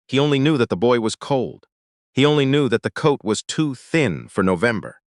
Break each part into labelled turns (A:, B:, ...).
A: He only knew that the boy was cold. He only knew that the coat was too thin for November.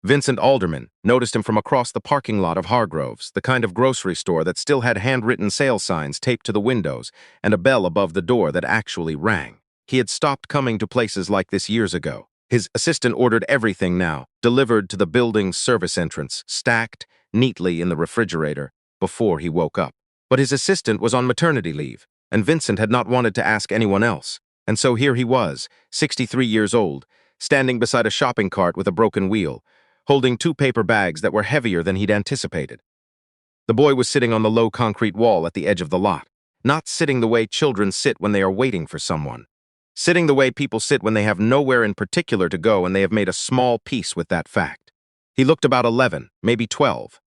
A: Vincent Alderman noticed him from across the parking lot of Hargroves, the kind of grocery store that still had handwritten sale signs taped to the windows and a bell above the door that actually rang. He had stopped coming to places like this years ago. His assistant ordered everything now, delivered to the building's service entrance, stacked neatly in the refrigerator, before he woke up. But his assistant was on maternity leave, and Vincent had not wanted to ask anyone else. And so here he was, 63 years old, standing beside a shopping cart with a broken wheel, holding two paper bags that were heavier than he'd anticipated. The boy was sitting on the low concrete wall at the edge of the lot, not sitting the way children sit when they are waiting for someone. Sitting the way people sit when they have nowhere in particular to go and they have made a small peace with that fact. He looked about 11, maybe 12.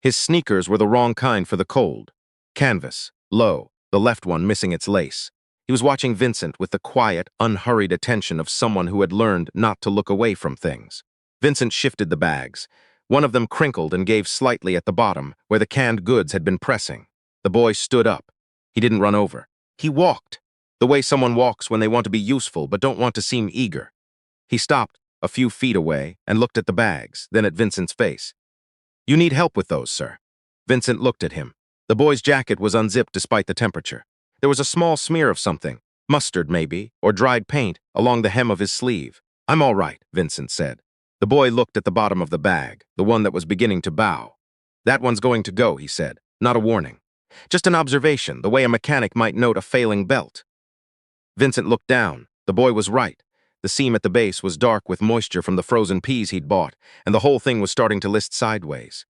A: His sneakers were the wrong kind for the cold. Canvas, low, the left one missing its lace. He was watching Vincent with the quiet, unhurried attention of someone who had learned not to look away from things. Vincent shifted the bags. One of them crinkled and gave slightly at the bottom, where the canned goods had been pressing. The boy stood up. He didn't run over. He walked, the way someone walks when they want to be useful but don't want to seem eager. He stopped a few feet away and looked at the bags, then at Vincent's face. "You need help with those, sir." Vincent looked at him. The boy's jacket was unzipped despite the temperature. There was a small smear of something, mustard maybe, or dried paint, along the hem of his sleeve. "I'm all right," Vincent said. The boy looked at the bottom of the bag, the one that was beginning to bow. "That one's going to go," he said. "Not a warning. Just an observation, the way a mechanic might note a failing belt." Vincent looked down. The boy was right. The seam at the base was dark with moisture from the frozen peas he'd bought, and the whole thing was starting to list sideways.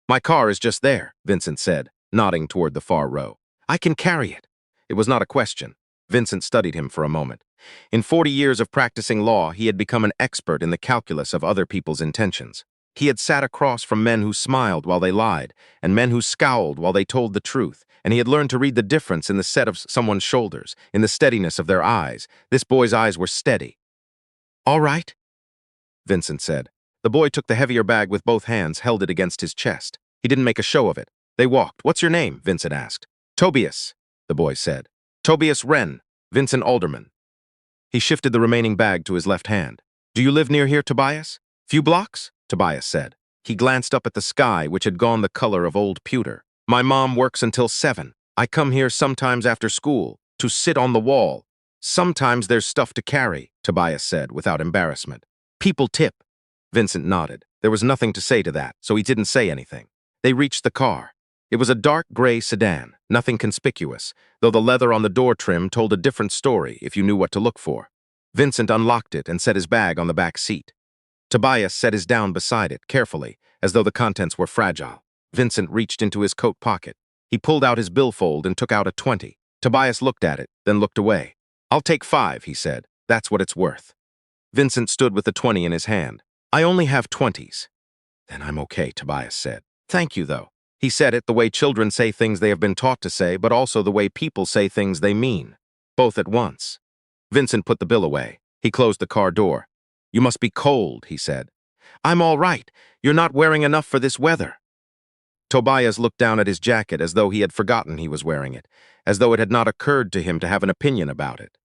A: "My car is just there," Vincent said, nodding toward the far row. "I can carry it." It was not a question. Vincent studied him for a moment. In 40 years of practicing law, he had become an expert in the calculus of other people's intentions. He had sat across from men who smiled while they lied, and men who scowled while they told the truth, and he had learned to read the difference in the set of someone's shoulders, in the steadiness of their eyes. This boy's eyes were steady. "All right," Vincent said. The boy took the heavier bag with both hands, held it against his chest. He didn't make a show of it. They walked. "What's your name?" Vincent asked. "Tobias," the boy said. "Tobias Wren, Vincent Alderman." He shifted the remaining bag to his left hand. "Do you live near here, Tobias?" "Few blocks," Tobias said. He glanced up at the sky, which had gone the color of old pewter. "My mom works until 7. I come here sometimes after school, to sit on the wall. Sometimes there's stuff to carry," Tobias said, without embarrassment. "People tip." Vincent nodded. There was nothing to say to that, so he didn't say anything. They reached the car. It was a dark gray sedan, nothing conspicuous, though the leather on the door trim told a different story if you knew what to look for. Vincent unlocked it and set his bag on the back seat. Tobias set his down beside it, carefully, as though the contents were fragile. Vincent reached into his coat pocket. He pulled out his billfold and took out a 20. Tobias looked at it, then looked away. "I'll take 5, he said. "That's what it's worth." Vincent stood with the 20 in his hand. "I only have 20s. "Then I'm okay," Tobias said. "Thank you, though." He said it the way children say things they have been taught to say, but also the way people say things they mean. Both at once. Vincent put the bill away. He closed the car door. "You must be cold," he said. "I'm all right. You're not wearing enough for this weather." Tobias looked down at his jacket as though he had forgotten he was wearing it, as though it had not occurred to him to have an opinion about it.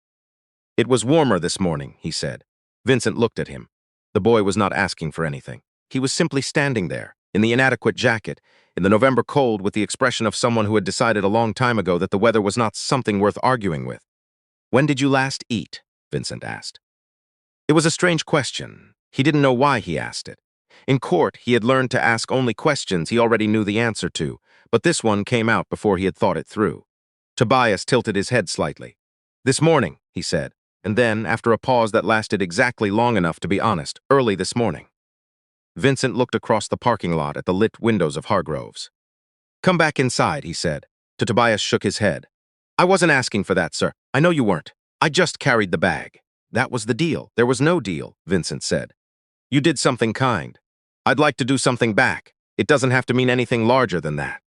A: "It was warmer this morning," he said. Vincent looked at him. The boy was not asking for anything. He was simply standing there, in the inadequate jacket, in the November cold, with the expression of someone who had decided a long time ago that the weather was not something worth arguing with. "When did you last eat?" Vincent asked. It was a strange question. He didn't know why he asked it. In court, he had learned to ask only questions he already knew the answer to, but this one came out before he had thought it through. Tobias tilted his head slightly. "This morning," he said, and then, after a pause that lasted exactly long enough to be honest, "early this morning." Vincent looked across the parking lot at the lit windows of Hargroves. "Come back inside," he said. Tobias shook his head. "I wasn't asking for that, sir. I know you weren't. I just carried the bag." "That was the deal." "There was no deal," Vincent said. "You did something kind. I'd like to do something back. It doesn't have to mean anything larger than that."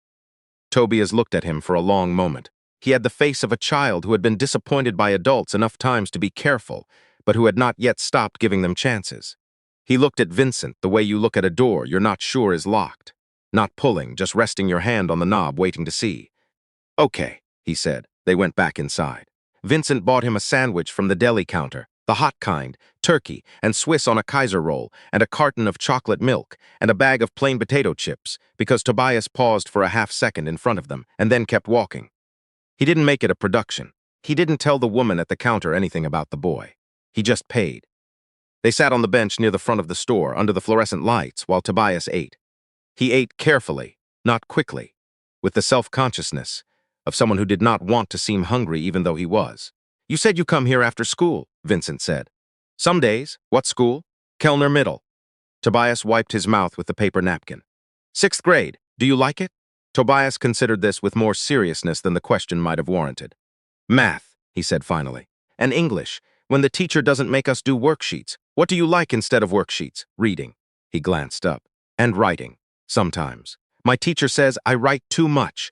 A: Tobias looked at him for a long moment. He had the face of a child who had been disappointed by adults enough times to be careful, but who had not yet stopped giving them chances. He looked at Vincent the way you look at a door you're not sure is locked. Not pulling, just resting your hand on the knob, waiting to see. "Okay," he said. They went back inside. Vincent bought him a sandwich from the deli counter, the hot kind, turkey, and Swiss on a Kaiser roll, and a carton of chocolate milk, and a bag of plain potato chips, because Tobias paused for a half-second in front of them, and then kept walking. He didn't make it a production. He didn't tell the woman at the counter anything about the boy. He just paid. They sat on the bench near the front of the store, under the fluorescent lights, while Tobias ate. He ate carefully, not quickly, with the self-consciousness of someone who did not want to seem hungry even though he was. "You said you come here after school," Vincent said. "Some days. What school?" "Kellner Middle." Tobias wiped his mouth with the paper napkin. "Sixth grade. Do you like it?" Tobias considered this with more seriousness than the question might have warranted. "Math," he said finally. "And English, when the teacher doesn't make us do worksheets. What do you like instead of worksheets?" "Reading." He glanced up. "And writing. Sometimes. My teacher says I write too much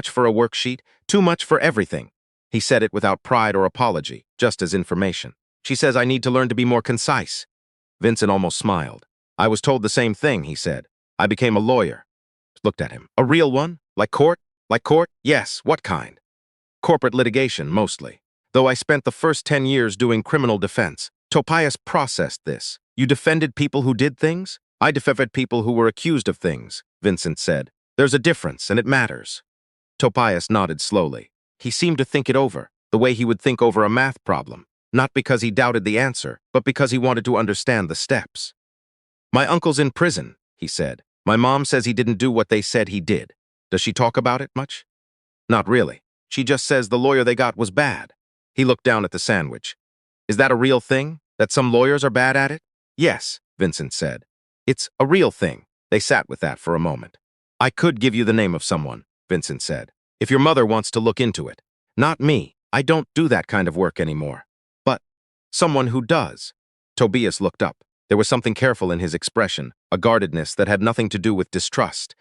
A: for a worksheet, too much for everything." He said it without pride or apology, just as information. "She says I need to learn to be more concise." Vincent almost smiled. "I was told the same thing," he said. "I became a lawyer." Looked at him. "A real one? Like court? Like court?" "Yes, what kind?" "Corporate litigation, mostly. Though I spent the first 10 years doing criminal defense." Tobias processed this. "You defended people who did things?" "I defended people who were accused of things," Vincent said. "There's a difference, and it matters." Tobias nodded slowly. He seemed to think it over, the way he would think over a math problem, not because he doubted the answer, but because he wanted to understand the steps. "My uncle's in prison," he said. "My mom says he didn't do what they said he did. Does she talk about it much?" "Not really. She just says the lawyer they got was bad." He looked down at the sandwich. "Is that a real thing? That some lawyers are bad at it?" "Yes," Vincent said. "It's a real thing." They sat with that for a moment. "I could give you the name of someone," Vincent said, "if your mother wants to look into it." "Not me. I don't do that kind of work anymore." "But someone who does." Tobias looked up. There was something careful in his expression, a guardedness that had nothing to do with distrust,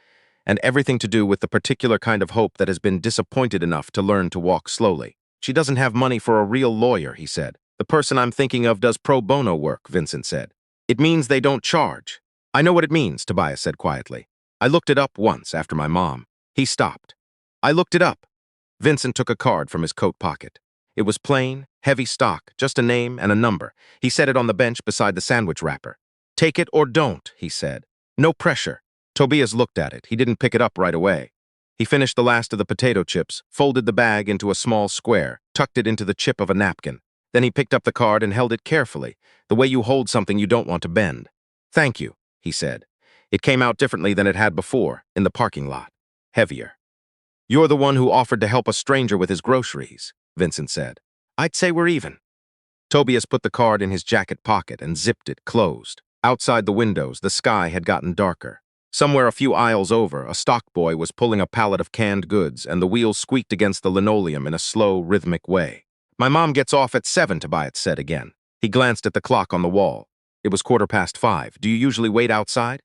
A: and everything to do with the particular kind of hope that has been disappointed enough to learn to walk slowly. "She doesn't have money for a real lawyer," he said. "The person I'm thinking of does pro bono work," Vincent said. "It means they don't charge." "I know what it means," Tobias said quietly. "I looked it up once after my mom." He stopped. "I looked it up." Vincent took a card from his coat pocket. It was plain, heavy stock, just a name and a number. He set it on the bench beside the sandwich wrapper. "Take it or don't," he said. "No pressure." Tobias looked at it. He didn't pick it up right away. He finished the last of the potato chips, folded the bag into a small square, tucked it into the chip of a napkin. Then he picked up the card and held it carefully, the way you hold something you don't want to bend. "Thank you," he said. It came out differently than it had before, in the parking lot. Heavier. "You're the one who offered to help a stranger with his groceries," Vincent said. "I'd say we're even." Tobias put the card in his jacket pocket and zipped it closed. Outside the windows, the sky had gotten darker. Somewhere a few aisles over, a stock boy was pulling a pallet of canned goods, and the wheels squeaked against the linoleum in a slow, rhythmic way. "My mom gets off at 7, Tobias said again. He glanced at the clock on the wall. It was 5:15. "Do you usually wait outside?"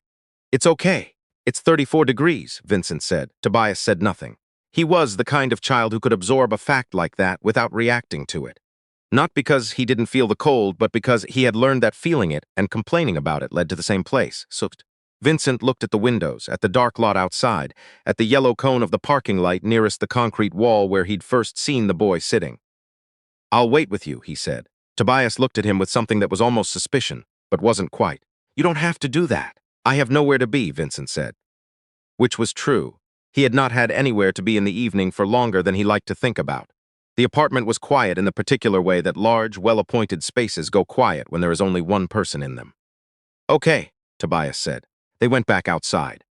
A: "It's okay. It's 34 degrees, Vincent said. Tobias said nothing. He was the kind of child who could absorb a fact like that without reacting to it. Not because he didn't feel the cold, but because he had learned that feeling it and complaining about it led to the same place. Vincent looked at the windows, at the dark lot outside, at the yellow cone of the parking light nearest the concrete wall where he'd first seen the boy sitting. "I'll wait with you," he said. Tobias looked at him with something that was almost suspicion, but wasn't quite. "You don't have to do that. I have nowhere to be," Vincent said. Which was true. He had not had anywhere to be in the evening for longer than he liked to think about. The apartment was quiet in the particular way that large, well-appointed spaces go quiet when there is only one person in them. "Okay," Tobias said. They went back outside.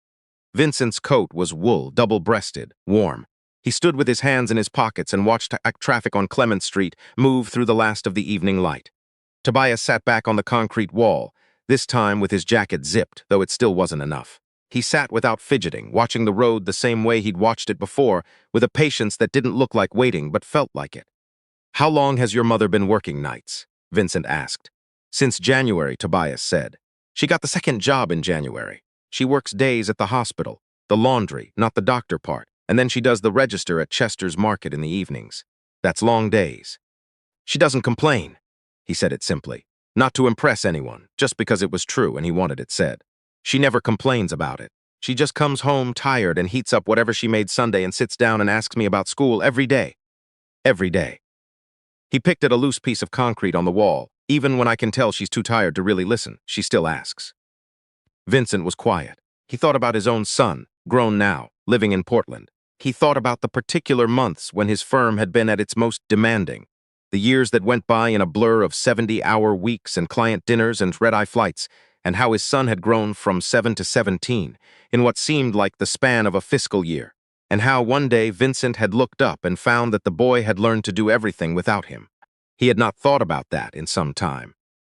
A: Vincent's coat was wool, double-breasted, warm. He stood with his hands in his pockets and watched traffic on Clement Street move through the last of the evening light. Tobias sat back on the concrete wall, this time with his jacket zipped, though it still wasn't enough. He sat without fidgeting, watching the road the same way he'd watched it before, with a patience that didn't look like waiting but felt like it. "How long has your mother been working nights?" Vincent asked. "Since January," Tobias said. "She got the second job in January. She works days at the hospital, the laundry, not the doctor part, and then she does the register at Chester's Market in the evenings. That's long days. She doesn't complain." He said it simply, not to impress anyone, just because it was true and he wanted it said. "She never complains about it. She just comes home tired and heats up whatever she made Sunday and sits down and asks me about school every day. Every day." He picked at a loose piece of concrete on the wall. Even when I can tell she's too tired to really listen, she still asks. Vincent was quiet. He thought about his own son, grown now, living in Portland. He thought about the particular months when his firm had been at its most demanding. The years that went by in a blur of 70-hour weeks and client dinners and red-eye flights, and how his son had grown from 7 to 17 in what seemed like the span of a fiscal year, and how one day Vincent had looked up and found that the boy had learned to do everything without him. He had not thought about that in some time.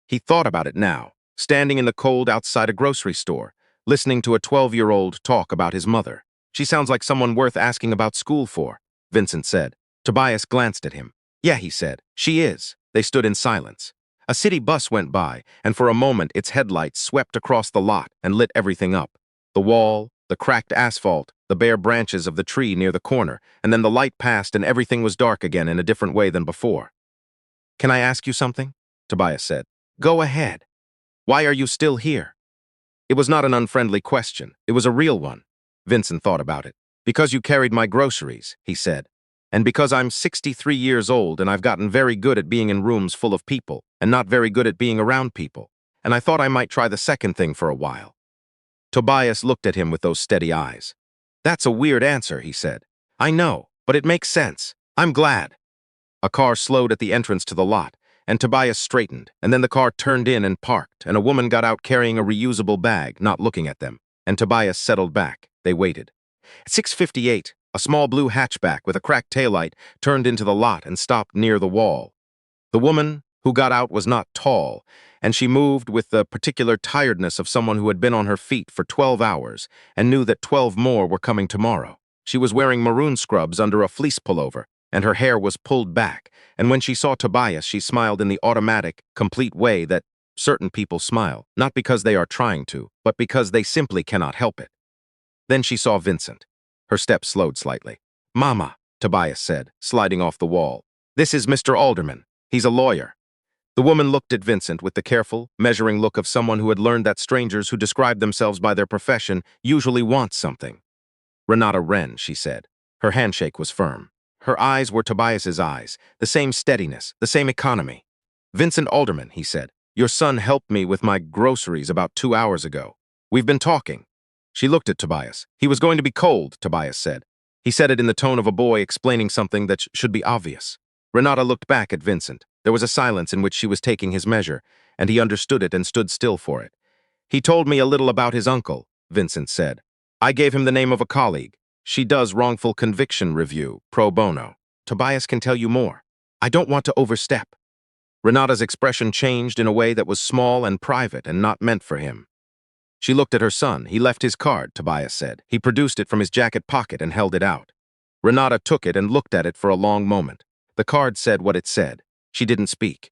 A: He thought about it now, standing in the cold outside a grocery store, listening to a 12-year-old talk about his mother. She sounds like someone worth asking about school for, Vincent said. Tobias glanced at him. Yeah, he said, she is. They stood in silence. A city bus went by, and for a moment its headlights swept across the lot and lit everything up. The wall, the cracked asphalt, the bare branches of the tree near the corner, and then the light passed and everything was dark again in a different way than before. Can I ask you something? Tobias said. Go ahead. Why are you still here? It was not an unfriendly question. It was a real one. Vincent thought about it. Because you carried my groceries, he said. And because I'm 63 years old and I've gotten very good at being in rooms full of people and not very good at being around people. And I thought I might try the second thing for a while. Tobias looked at him with those steady eyes. That's a weird answer, he said. I know, but it makes sense. I'm glad. A car slowed at the entrance to the lot, and Tobias straightened, and then the car turned in and parked, and a woman got out carrying a reusable bag, not looking at them, and Tobias settled back. They waited. At 6:58, a small blue hatchback with a cracked taillight turned into the lot and stopped near the wall. The woman who got out was not tall, and she moved with the particular tiredness of someone who had been on her feet for 12 hours and knew that 12 more were coming tomorrow. She was wearing maroon scrubs under a fleece pullover, and her hair was pulled back, and when she saw Tobias, she smiled in the automatic, complete way that certain people smile, not because they are trying to, but because they simply cannot help it. Then she saw Vincent. Her step slowed slightly. Mama, Tobias said, sliding off the wall. This is Mr. Alderman. He's a lawyer. The woman looked at Vincent with the careful, measuring look of someone who had learned that strangers who describe themselves by their profession usually want something. Renata Wren, she said. Her handshake was firm. Her eyes were Tobias's eyes, the same steadiness, the same economy. Vincent Alderman, he said, your son helped me with my groceries about 2 hours ago. We've been talking. She looked at Tobias. He was going to be cold, Tobias said. He said it in the tone of a boy explaining something that should be obvious. Renata looked back at Vincent. There was a silence in which she was taking his measure, and he understood it and stood still for it. He told me a little about his uncle, Vincent said. I gave him the name of a colleague. She does wrongful conviction review, pro bono. Tobias can tell you more. I don't want to overstep. Renata's expression changed in a way that was small and private and not meant for him. She looked at her son. He left his card, Tobias said. He produced it from his jacket pocket and held it out. Renata took it and looked at it for a long moment. The card said what it said. She didn't speak.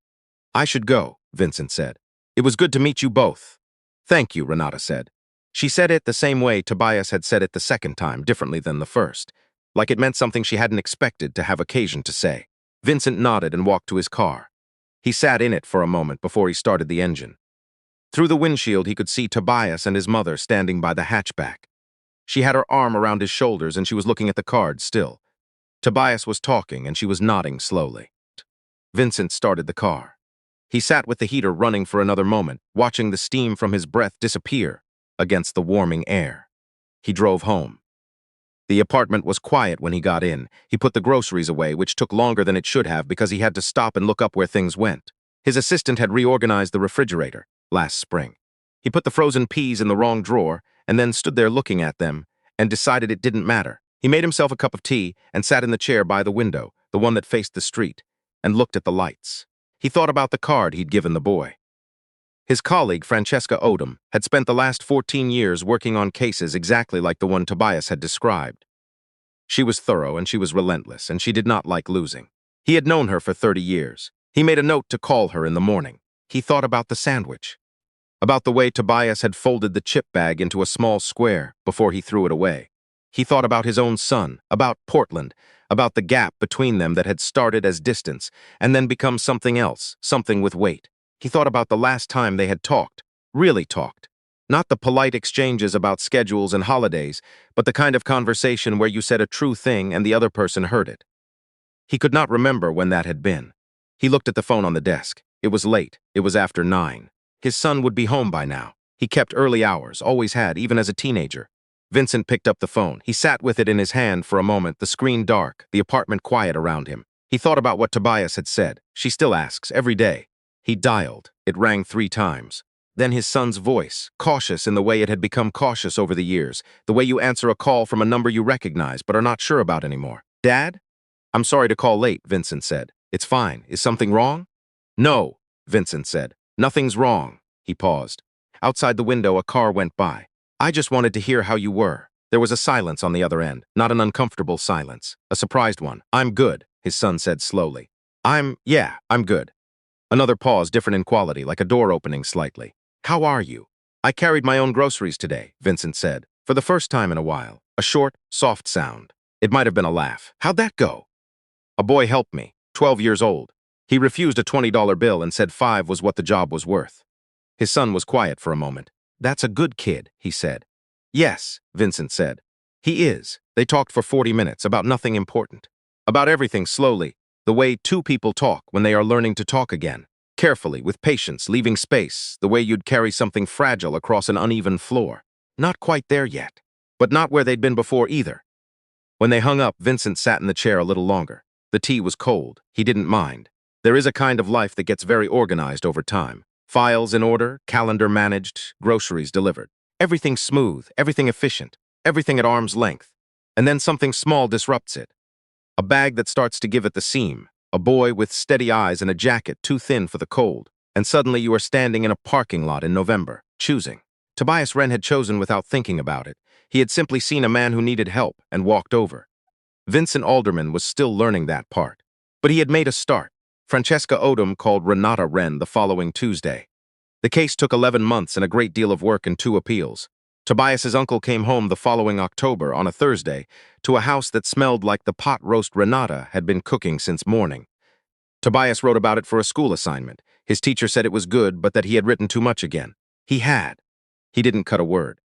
A: I should go, Vincent said. It was good to meet you both. Thank you, Renata said. She said it the same way Tobias had said it the second time, differently than the first, like it meant something she hadn't expected to have occasion to say. Vincent nodded and walked to his car. He sat in it for a moment before he started the engine. Through the windshield, he could see Tobias and his mother standing by the hatchback. She had her arm around his shoulders and she was looking at the card still. Tobias was talking and she was nodding slowly. Vincent started the car. He sat with the heater running for another moment, watching the steam from his breath disappear against the warming air. He drove home. The apartment was quiet when he got in. He put the groceries away, which took longer than it should have because he had to stop and look up where things went. His assistant had reorganized the refrigerator last spring. He put the frozen peas in the wrong drawer and then stood there looking at them and decided it didn't matter. He made himself a cup of tea and sat in the chair by the window, the one that faced the street, and looked at the lights. He thought about the card he'd given the boy. His colleague, Francesca Odom, had spent the last 14 years working on cases exactly like the one Tobias had described. She was thorough and she was relentless, and she did not like losing. He had known her for 30 years. He made a note to call her in the morning. He thought about the sandwich, about the way Tobias had folded the chip bag into a small square before he threw it away. He thought about his own son, about Portland, about the gap between them that had started as distance and then become something else, something with weight. He thought about the last time they had talked, really talked. Not the polite exchanges about schedules and holidays, but the kind of conversation where you said a true thing and the other person heard it. He could not remember when that had been. He looked at the phone on the desk. It was late. It was after 9. His son would be home by now. He kept early hours, always had, even as a teenager. Vincent picked up the phone. He sat with it in his hand for a moment, the screen dark, the apartment quiet around him. He thought about what Tobias had said. She still asks, every day. He dialed. It rang 3 times. Then his son's voice, cautious in the way it had become cautious over the years, the way you answer a call from a number you recognize but are not sure about anymore. Dad? I'm sorry to call late, Vincent said. It's fine. Is something wrong? No, Vincent said. Nothing's wrong. He paused. Outside the window, a car went by. I just wanted to hear how you were. There was a silence on the other end, not an uncomfortable silence, a surprised one. I'm good, his son said slowly. I'm good. Another pause, different in quality, like a door opening slightly. How are you? I carried my own groceries today, Vincent said, for the first time in a while. A short, soft sound. It might have been a laugh. How'd that go? A boy helped me, 12 years old. He refused a $20 bill and said 5 was what the job was worth. His son was quiet for a moment. That's a good kid, he said. Yes, Vincent said. He is. They talked for 40 minutes about nothing important. About everything slowly, the way 2 people talk when they are learning to talk again. Carefully, with patience, leaving space, the way you'd carry something fragile across an uneven floor. Not quite there yet, but not where they'd been before either. When they hung up, Vincent sat in the chair a little longer. The tea was cold. He didn't mind. There is a kind of life that gets very organized over time. Files in order, calendar managed, groceries delivered. Everything smooth, everything efficient, everything at arm's length. And then something small disrupts it. A bag that starts to give at the seam. A boy with steady eyes and a jacket too thin for the cold. And suddenly you are standing in a parking lot in November, choosing. Tobias Wren had chosen without thinking about it. He had simply seen a man who needed help and walked over. Vincent Alderman was still learning that part. But he had made a start. Francesca Odom called Renata Wren the following Tuesday. The case took 11 months and a great deal of work and 2 appeals. Tobias's uncle came home the following October, on a Thursday, to a house that smelled like the pot roast Renata had been cooking since morning. Tobias wrote about it for a school assignment. His teacher said it was good, but that he had written too much again. He had. He didn't cut a word.